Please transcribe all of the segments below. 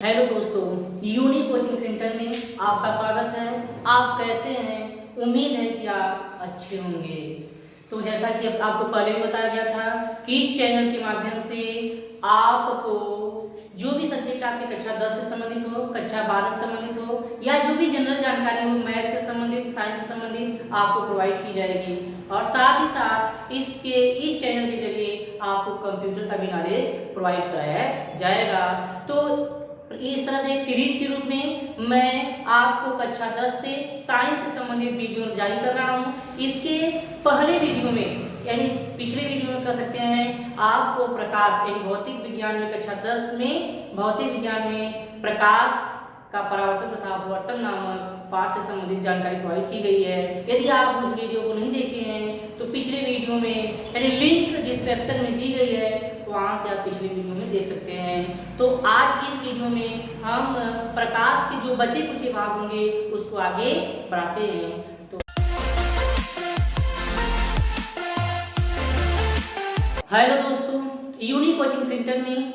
Hello दोस्तों, unique coaching centre में आपका स्वागत है। आप कैसे हैं? उम्मीद है कि आप अच्छे होंगे। तो जैसा कि आपको पहले भी बताया गया था कि इस चैनल के माध्यम से आपको जो भी सब्जेक्ट आपके कक्षा 10 से संबंधित हो, कक्षा 12 से संबंधित हो या जो भी जनरल जानकारी हो, मैथ से संबंधित, साइंस से संबंधित आपको प्रोवाइड की जाएगी। और साथ ही साथ इस चैनल के जरिए आपको कंप्यूटर का भी नॉलेज प्रोवाइड कराया जाएगा। तो इस तरह से एक सीरीज के रूप में मैं आपको कक्षा 10 से साइंस से संबंधित वीडियो जारी कर रहा हूँ। इसके पहले वीडियो में यानी पिछले वीडियो में कर सकते हैं आपको प्रकाश यानी भौतिक विज्ञान में कक्षा 10 में भौतिक विज्ञान में प्रकाश का परावर्तन तथा अपवर्तन नामक पाठ से संबंधित जानकारी प्रोवाइड की गई है। यदि आप उस वीडियो को नहीं देखे हैं तो पिछले वीडियो में यानी लिंक डिस्क्रिप्शन में दी गई है, तो वहाँ से आप पिछले वीडियो में देख सकते हैं। तो आज इस वीडियो में हम प्रकाश के जो बचे कुछ भाग होंगे उसको आगे बढ़ाते हैं। तो हेलो दोस्तों, यूनिक कोचिंग सेंटर में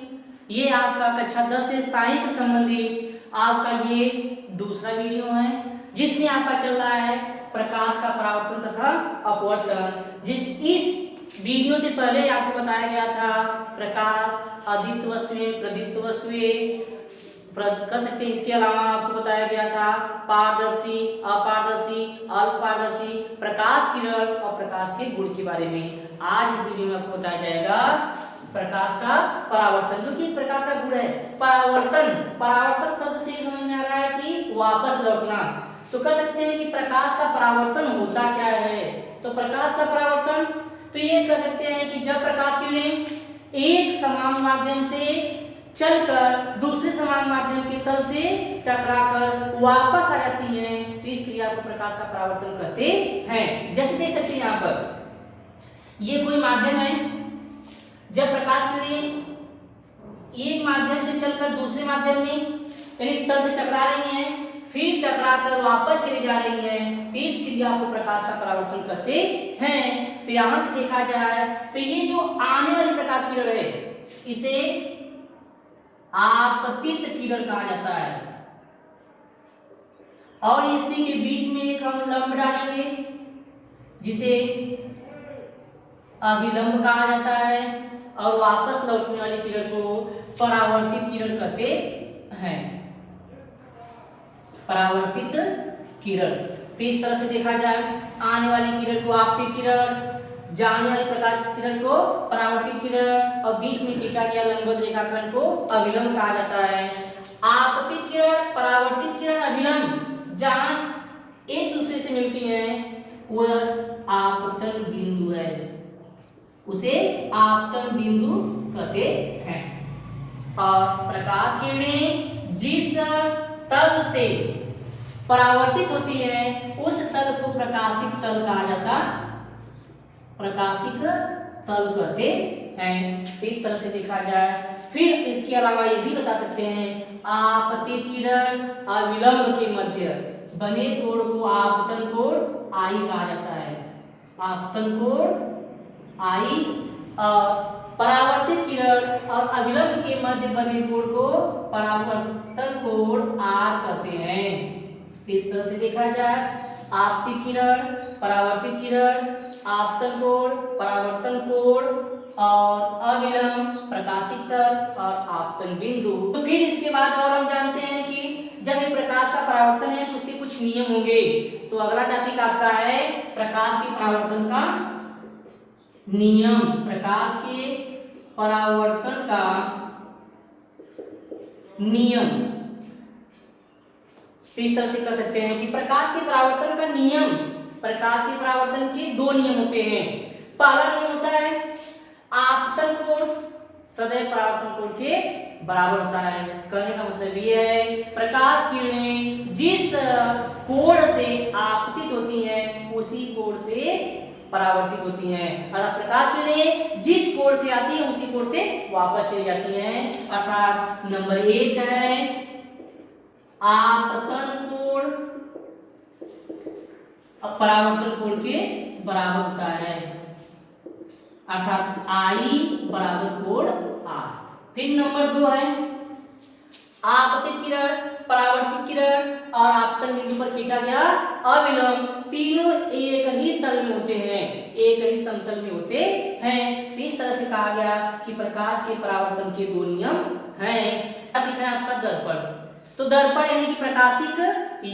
ये आपका कक्षा 10 से साइंस से संबंधित आपका ये दूसरा वीडियो है, जिसमें आपका चल रहा है प्रकाश का परावर्तन तथा अपवर्तन। इस वीडियो से पहले आपको बताया गया था प्रकाश, अदीप्त वस्तुएं, प्रदीप्त वस्तुएं कर सकते हैं। इसके अलावा आपको बताया गया था पारदर्शी, अपारदर्शी, अल्पपारदर्शी, प्रकाश किरण और प्रकाश के गुण के बारे में। आज इस वीडियो में आपको बताया जाएगा प्रकाश का परावर्तन, जो कि प्रकाश का गुण है। परावर्तन, परावर्तन शब्द से समझ में आ रहा है कि वापस लौटना। तो कह सकते हैं कि प्रकाश का परावर्तन होता क्या है। तो प्रकाश का परावर्तन तो ये कह सकते हैं कि जब प्रकाश किरणें एक समान माध्यम से चलकर दूसरे समान माध्यम के तल से टकराकर वापस आ जाती हैं, तो इस क्रिया को प्रकाश का परावर्तन कहते हैं। जैसे देख सकते हैं यहाँ पर ये कोई माध्यम है। जब प्रकाश किरणें एक माध्यम से चलकर दूसरे माध्यम में यानी तल से टकरा रही हैं, फिर टकराकर वापस चली जा रही हैं, तो इस क्रिया को प्रकाश का परावर्तन कहते हैं। तो यहां से देखा जाए तो ये जो आने वाली प्रकाश किरण है इसे आपतित किरण कहा जाता है। और इसी के बीच में एक हम लंब डालेंगे जिसे अभिलंब कहा जाता है, और वापस लौटने वाली किरण को परावर्तित किरण कहते हैं। परावर्तित किरण। तो इस तरह से देखा जाए आने वाली किरण को आपतित किरण, जाने वाली प्रकाश किरण को परावर्तित किरण, और बीच में खींचा गया लंबवत रेखाखंड को अभिलंब कहा जाता है। आपतित किरण, परावर्तित किरण, अभिलंब जहां एक दूसरे से मिलती हैं वह आपतन बिंदु है, उसे आपतन बिंदु कहते हैं। और प्रकाश किरणें जिस तल से परावर्तित होती है उस तल को प्रकाशिक तल कहा जाता, प्रकाशिक तल कहते हैं। तो इस तरह से देखा जाए। फिर इसके अलावा ये भी बता सकते हैं आपतित किरण अविलंब के मध्य बने कोण को आपतन कोण आई कहा जाता है। आपतन कोण आई और परावर्तित किरण और अविलंब के मध्य बने कोण को परावर्तन कोण आर कहते हैं। इस तरह से देखा जाए आपतित किरण, परावर्तित किरण, आपतन कोण, परावर्तन कोण और अविलंब, प्रकाशिक तल और आपतन बिंदु। तो फिर इसके बाद और हम जानते हैं कि जब ये प्रकाश का परावर्तन है तो उसके कुछ नियम होंगे। तो अगला टॉपिक आपका है प्रकाश के परावर्तन का नियम। प्रकाश के परावर्तन का नियम। तो इस तरह से कर सकते हैं कि प्रकाश के परावर्तन का नियम, प्रकाश के परावर्तन के दो नियम होते हैं। पहला नियम होता है आपतन कोण सदैव परावर्तन कोण के बराबर होता है। कहने का मतलब ये है प्रकाश किरणें जिस कोण से आपतित होती हैं उसी कोण से परावर्तित होती हैं, अर्थात प्रकाश किरणें जिस कोण से आती है उसी कोण से वापस चली जाती हैं। अर्थात नंबर 1 है आपतन कोण परावर्तन कोण के बराबर होता है, अर्थात आई बराबर कोण आर। फिर नंबर 2 है आपतित किरण, परावर्तित किरण और आपतन बिंदु पर खींचा गया अविलंब तीनों एक ही तल में होते हैं, एक ही समतल में होते हैं। इस तरह से कहा गया कि प्रकाश के परावर्तन के दो नियम हैं। अब दिख रहा है आपका दर्पण। तो दर्पण यानी कि प्रकाशिक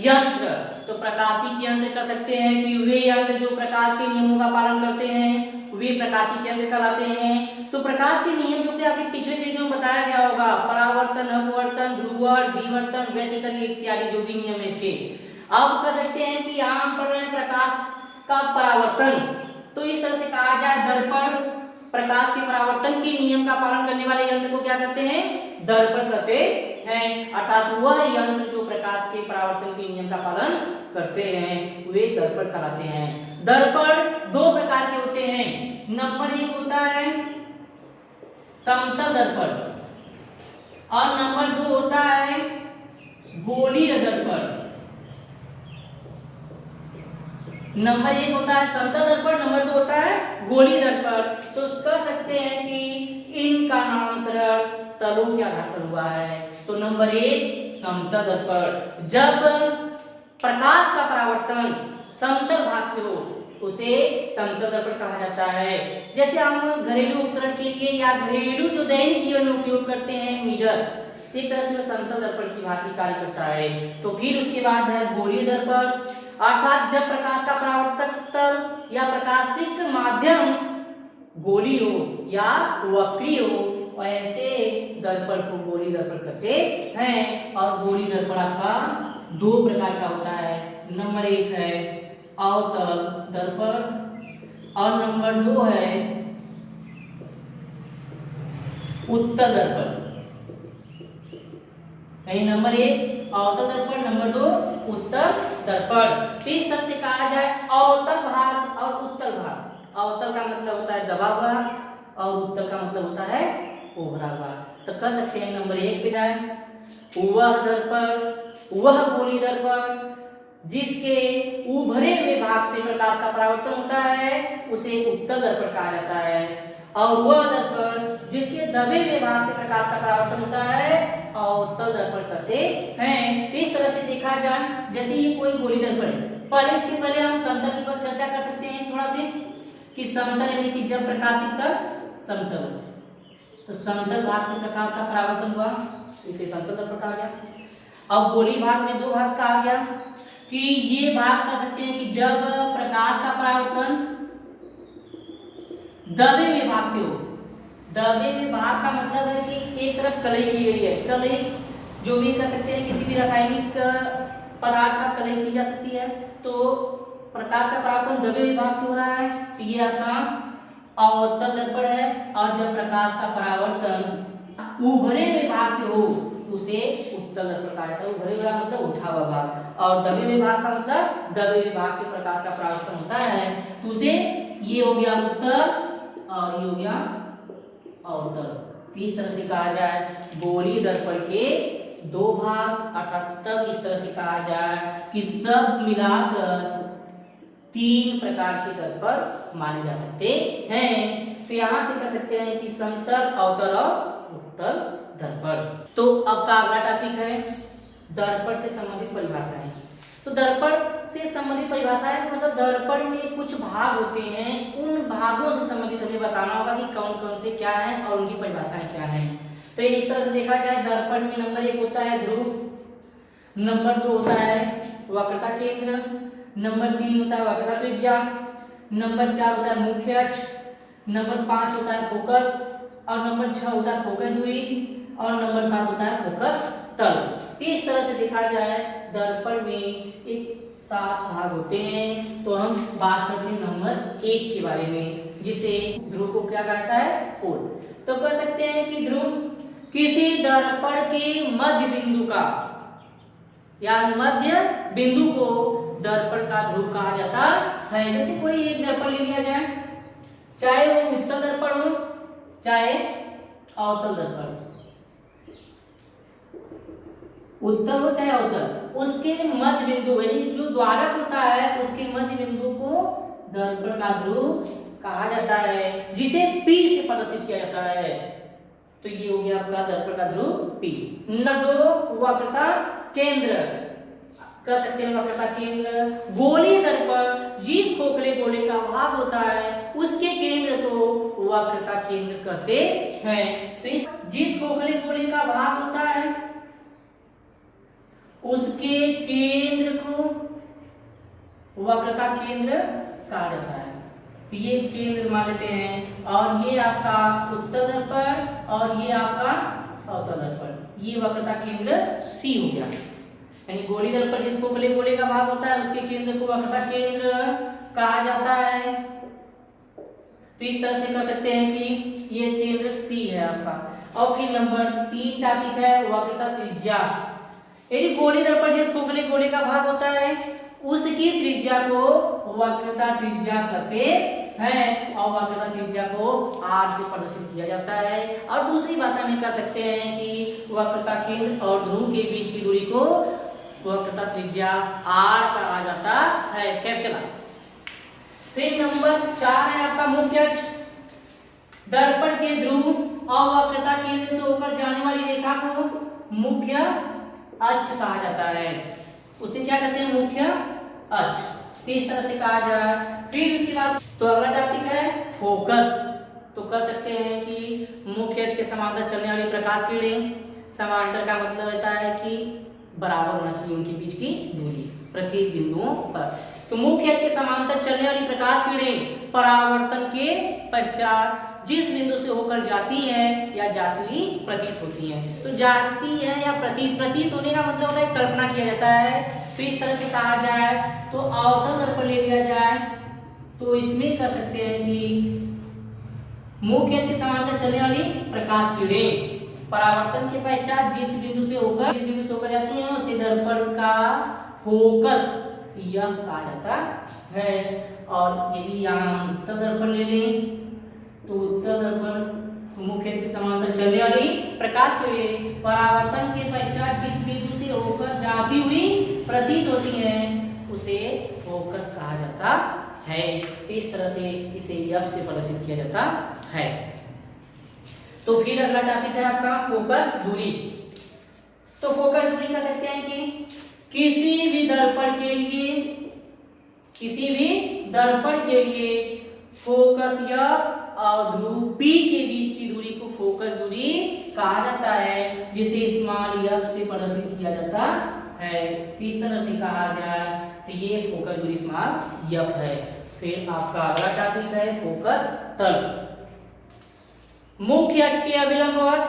यंत्र। तो प्रकाशिक यंत्र कह सकते हैं कि वे यंत्र जो प्रकाश के नियमों का पालन करते हैं वे प्रकाशिक यंत्र कहलाते हैं। तो प्रकाश के नियम जो कि आपके पिछले वीडियो में बताया गया होगा, परावर्तन, अपवर्तन, ध्रुवण, विवर्तन, व्यतिकरण इत्यादि जो भी नियम है इसके, अब कह सकते हैं कि यहाँ पर प्रकाश का परावर्तन। तो इस तरह से कहा जाए दर्पण प्रकाश के परावर्तन के नियम का पालन करने वाले यंत्र को क्या कहते हैं? दर्पण कहते हैं। अर्थात वह यंत्र जो प्रकाश के परावर्तन के नियम का पालन करते हैं वे दर्पण कहलाते हैं। दर्पण दो प्रकार के होते हैं। नंबर एक होता है समतल दर्पण और नंबर दो होता है गोलीय दर्पण। नंबर एक होता है समतल दर्पण, नंबर दो होता है गोलीय दर्पण। तो कह सकते हैं कि इनका नामकरण तलों के आधार पर हुआ है। तो नंबर एक समतल दर्पण, जब प्रकाश का परावर्तन समतल भाग से हो उसे समतल दर्पण कहा जाता है। जैसे हम घरेलू उपकरण के लिए या घरेलू जो दैनिक जीवन में उपयोग करते हैं मिरर, एक तरह से समतल दर्पण की भांति कार्य करता है। तो फिर उसके बाद है गोलीय दर्पण, अर्थात जब प्रकाश का परावर्तक तल या प्रकाशिक माध्यम गोली हो या वक्रीय हो, ऐसे दर्पण को गोलीय दर्पण कहते हैं। और गोलीय दर्पण आपका दो प्रकार का होता है। नंबर एक है अवतल दर्पण और नंबर दो है उत्तल दर्पण। नंबर एक अवतल दर्पण, नंबर दो उत्तल दर्पण। इस तरह से कहा जाए अवतल भाग और उत्तल भाग। अवतल का मतलब होता है दबा हुआ और उत्तल का मतलब होता है उभरा हुआ। तो कह सकते हैं नंबर एक विधान वह दर्पण वह गोलीय दर्पण जिसके उभरे हुए भाग से प्रकाश का परावर्तन होता है उसे उत्तल दर्पण कहा जाता है। और वह दर्पण जिसके दबे हुए भाग से प्रकाश का परावर्तन होता है अवतल दर्पण कहते हैं। तो इस तरह से देखा जाए जैसे ये कोई गोलीय दर्पण है, पहले इसके पहले हम समतल की पर चर्चा कर सकते हैं थोड़ा से कि समतल यानी कि जब प्रकाशित तल समतल हो तो समतल भाग से प्रकाश का परावर्तन हुआ इसे समतल दर्पण कहा गया। अब गोलीय भाग में दो भाग कहा गया कि ये भाग कह सकते हैं कि जब प्रकाश का परावर्तन दबे हुए भाग से हो। दबे हुए भाग का मतलब है कि एक तरफ कलई की गई है, कलई जो भी कर सकते हैं किसी भी रासायनिक पदार्थ का कलई की जा सकती है। तो प्रकाश का परावर्तन दबे हुए भाग से हो रहा है तो ये आपका अवतल दर्पण है। और जब प्रकाश का परावर्तन उभरे हुए भाग से हो तो उसे उत्तल दर्पण कहा जाता है। उभरे हुए मतलब उठा हुआ भाग और दबे हुए भाग का मतलब दबे हुए भाग से प्रकाश का परावर्तन होता है तो उसे ये हो गया उत्तल और ये हो गया अवतल। इस तरह से कहा जाए गोलीय दर्पण के दो भाग, अर्थात तब इस तरह से कहा जाए कि सब मिलाकर तीन प्रकार के दर्पण माने जा सकते हैं। तो यहाँ से कह सकते हैं कि समतल, अवतल और उत्तल दर्पण। तो अब का अगला टॉपिक है दर्पण से संबंधित परिभाषाएं। तो दर्पण से संबंधित परिभाषाएं मतलब दर्पण में कुछ भाग होते हैं, उन भागों से संबंधित हमें बताना होगा कि कौन कौन से क्या हैं और उनकी परिभाषाएं क्या हैं। तो इस तरह से देखा जाए दर्पण में नंबर एक होता है ध्रुव, नंबर दो होता है वक्रता केंद्र, नंबर तीन होता है वक्रता त्रिज्या, नंबर चार होता है मुख्य अक्ष, नंबर पांच होता है फोकस और नंबर छह होता है फोकस दूरी और नंबर सात होता है फोकस तल। इस तरह से देखा जाए दर्पण में एक 7 भाग होते हैं। तो हम बात करते हैं नंबर एक के बारे में जिसे ध्रुव को क्या कहता है फोल। तो कह सकते हैं कि ध्रुव किसी दर्पण के मध्य बिंदु का या मध्य बिंदु को दर्पण का ध्रुव कहा जाता है। जैसे कोई एक दर्पण ले लिया जाए, चाहे वो उत्तल दर्पण हो चाहे अवतल दर्पण, उत्तल हो चाहे अवतल, उसके मध्य बिंदु यानी जो द्वारक होता है उसके मध्य बिंदु को दर्पण का ध्रुव कहा जाता है जिसे P से प्रदर्शित किया जाता है। तो ये हो गया आपका दर्पण का ध्रुव P। नंबर 2 वक्रता केंद्र, कर सकते हैं वक्रता केंद्र। गोलीय दर्पण जिस खोखले गोले का भाग होता है उसके केंद्र को वक्रता केंद्र कहते हैं। तो इस जिस खोखले गोले का भाग होता है उसके केंद्र को वक्रता केंद्र कहा जाता है। तो ये केंद्र मान लेते हैं, और ये आपका उत्तर दर्पण और ये आपका अवतल दर्पण, ये वक्रता केंद्र C हो गया। यानी गोली दर्पण जिस खोखले गोले का भाग होता है उसके केंद्र को वक्रता केंद्र कहा जाता है। तो इस तरह से कर सकते हैं कि ये केंद्र C है आपका। और फिर नंबर 3 टॉपिक है वक्रता त्रिज्या। यदि गोली दर्पण जिस खोखले गोले का भाग होता है उसकी त्रिज्या को वक्रता त्रिज्या कहते हैं, और वक्रता त्रिज्या को R से प्रदर्शित किया जाता है। और दूसरी भाषा में कह सकते हैं कि वक्रता केंद्र और ध्रुव के बीच की दूरी को वक्रता त्रिज्या R कहा जाता है, कैपिटल R। फिर नंबर 4 है आपका मुख्य अक्ष। दर्पण के ध्रुव और वक्रता केंद्र से होकर जाने वाली रेखा को मुख्य अक्ष कहा जाता है। उसे क्या कहते हैं? मुख्य अक्ष। तो इस तरह से कहा जाए। फिर उसके बाद तो अगला टॉपिक है फोकस। तो कह सकते हैं कि मुख्य अक्ष के समांतर चलने वाली प्रकाश किरणें, समांतर का मतलब होता है कि बराबर होना चाहिए उनके बीच की दूरी प्रत्येक बिंदुओं पर। तो मुख्य अक्ष के समांतर चलने वाली प्रकाश किरणें परावर्तन के पश्चात जिस बिंदु से होकर जाती है या जाती हुई प्रतीत होती है। तो जाती है या प्रतीत होने का मतलब होता है कल्पना किया जाता है। तो इस तरह से कहा जाए तो अवतल दर्पण ले लिया जाए तो इसमें कह सकते हैं कि मुख्य अक्ष के समांतर चलने वाली प्रकाश किरणें परावर्तन के पश्चात जिस बिंदु से होकर जाती है उसे दर्पण का फोकस यह कहा जाता है। और यदि यहाँ उत्तर दर्पण ले लें तो उत्तर दर्पण मुख्य अक्ष के समांतर चलने वाली प्रकाश किरणें परावर्तन के पश्चात जिस बिंदु से होकर जाती हुई प्रतीत होती है उसे फोकस कहा जाता है। इस तरह से इसे F से प्रदर्शित किया जाता है। तो फिर अगला टॉपिक है आपका फोकस दूरी। तो फोकस दूरी कह सकते हैं कि किसी भी दर्पण के लिए फोकस F और ध्रुव P के बीच की दूरी को फोकस दूरी कहा जाता है, जिसे स्मॉल f से प्रदर्शित किया जाता है। इस तरह से कहा जाए तो ये फोकस दूरी स्मॉल f है। फिर आपका अगला टॉपिक है फोकस तल। मुख्य अक्ष के अभिलंबवत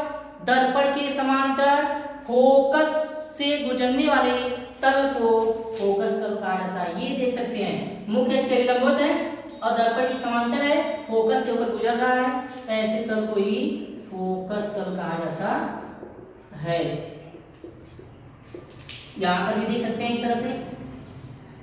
दर्पण के समांतर फोकस से गुजरने वाले तल को फोकस तल कहा जाता है। ये देख सकते हैं मुख्य अक्ष के अभिलंबवत है और दर्पण की समांतर है, फोकस से होकर गुजर रहा है, ऐसे तल को ही फोकस तल कहा जाता है। यहाँ पर भी देख सकते हैं इस तरह से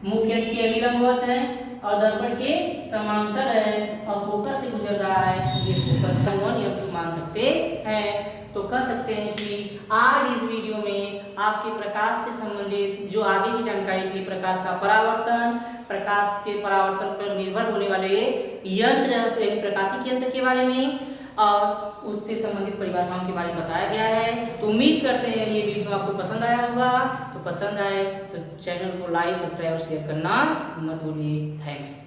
मुख्य अक्ष के अभिलंबवत है और दर्पण के समांतर है और फोकस से गुजर रहा है, ये फोकस तल या मान सकते हैं। तो कह सकते हैं कि आज इस वीडियो में आपके प्रकाश से संबंधित जो आगे की जानकारी थी, प्रकाश का परावर्तन, प्रकाश के परावर्तन पर निर्भर होने वाले यंत्र यानी प्रकाशिक यंत्र के बारे में और उससे संबंधित परिभाषाओं के बारे में बताया गया है। तो उम्मीद करते हैं ये वीडियो आपको पसंद आया होगा। तो पसंद आए तो चैनल को लाइक, सब्सक्राइब और शेयर करना मत भूलिए। थैंक्स।